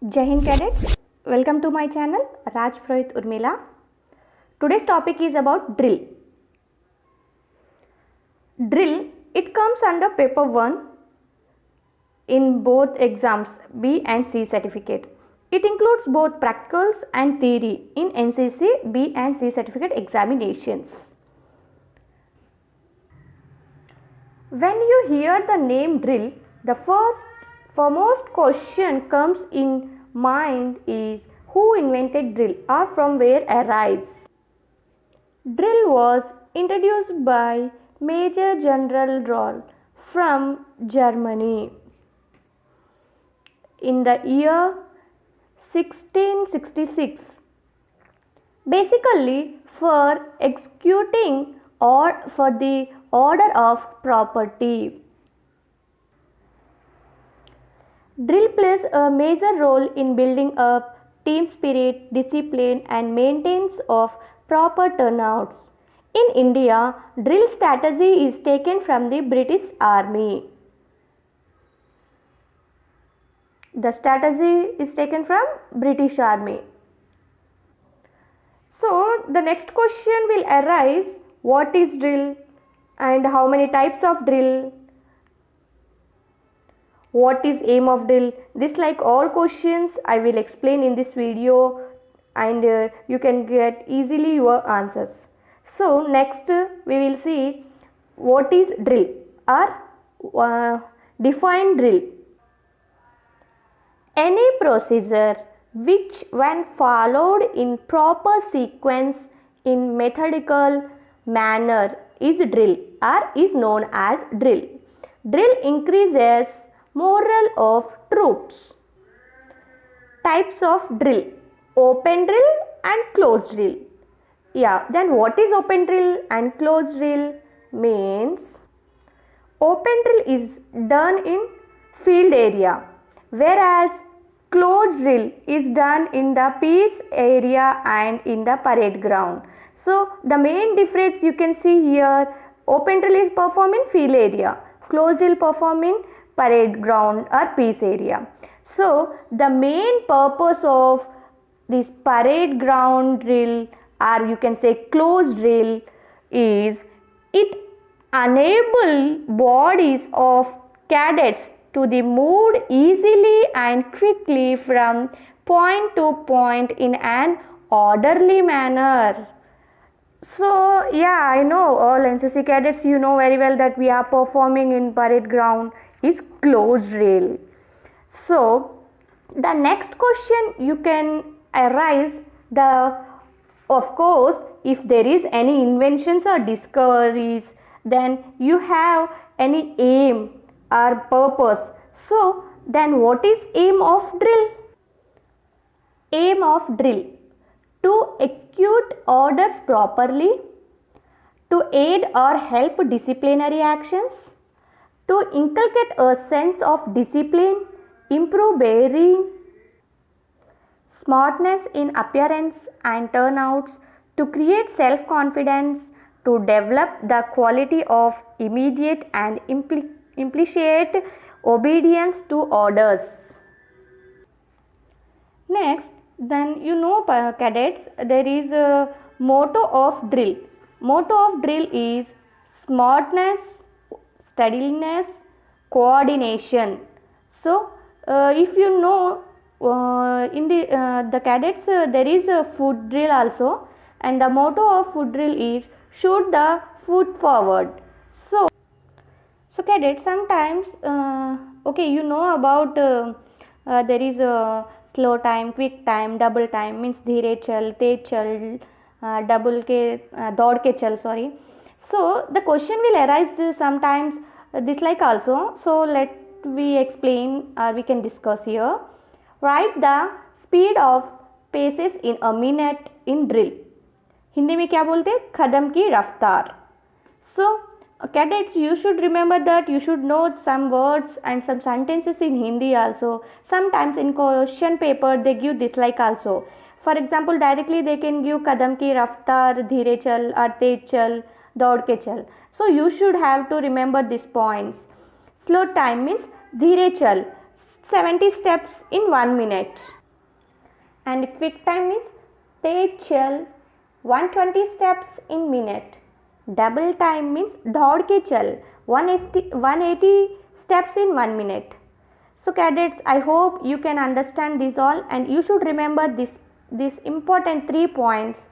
Jai Hind cadets, welcome to my channel Raj Purohit Urmila. Today's topic is about drill. Drill, it comes under paper 1 in both exams B and C certificate. It includes both practicals and theory in NCC B and C certificate examinations. When you hear the name drill, the foremost question comes in mind is who invented drill or from where arise. Drill was introduced by Major General Roll from Germany in the year 1666, basically for executing or for the order of property. Drill plays a major role in building up team spirit, discipline and maintenance of proper turnouts. In India, drill strategy is taken from the British Army. The strategy is taken from British Army. So, the next question will arise, what is drill and how many types of drill? What is aim of drill? This, like all questions, I will explain in this video and you can get easily your answers. So next we will see what is drill or define drill. Any procedure which when followed in proper sequence in methodical manner is drill or is known as drill. Drill increases morale of troops. Types of drill: open drill and closed drill. Then what is open drill and closed drill? Means open drill is done in field area, whereas closed drill is done in the peace area and in the parade ground. So the main difference you can see here, open drill is performed in field area, closed drill performed in parade ground or peace area. So the main purpose of this parade ground drill or you can say closed drill is it enable bodies of cadets to be moved easily and quickly from point to point in an orderly manner. So I know all NCC cadets, you know very well that we are performing in parade ground is closed drill. So the next question you can arise, of course if there is any inventions or discoveries, then you have any aim or purpose. So then what is aim of drill? Aim of drill: to execute orders properly, to aid or help disciplinary actions, to inculcate a sense of discipline, improve bearing, smartness in appearance and turnouts, to create self-confidence, to develop the quality of immediate and implicit obedience to orders. Next, then you know cadets, there is a motto of drill. Motto of drill is smartness, steadiness, coordination. So if you know in the cadets there is a foot drill also, and the motto of foot drill is shoot the foot forward. So cadets, sometimes you know about there is a slow time, quick time, double time, means धीरे चल, तेज चल, double के दौड़ के चल, sorry. So the question will arise sometimes this like also. So let we explain or we can discuss here. Write the speed of paces in a minute in drill. Hindi में क्या बोलते हैं? कदम की रफ्तार. So cadets, you should remember that you should know some words and some sentences in Hindi also. Sometimes in question paper they give this like also. For example, directly they can give कदम की रफ्तार, धीरे चल और तेज चल, दौड़ के चल. So you should have to remember these points. Slow time means धीरे चल, 70 steps in 1 minute. And quick time is तेज चल 120 steps in minute. Double time means दौड़ के चल 180 steps in 1 minute. So cadets, I hope you can understand this all and you should remember this important 3 points.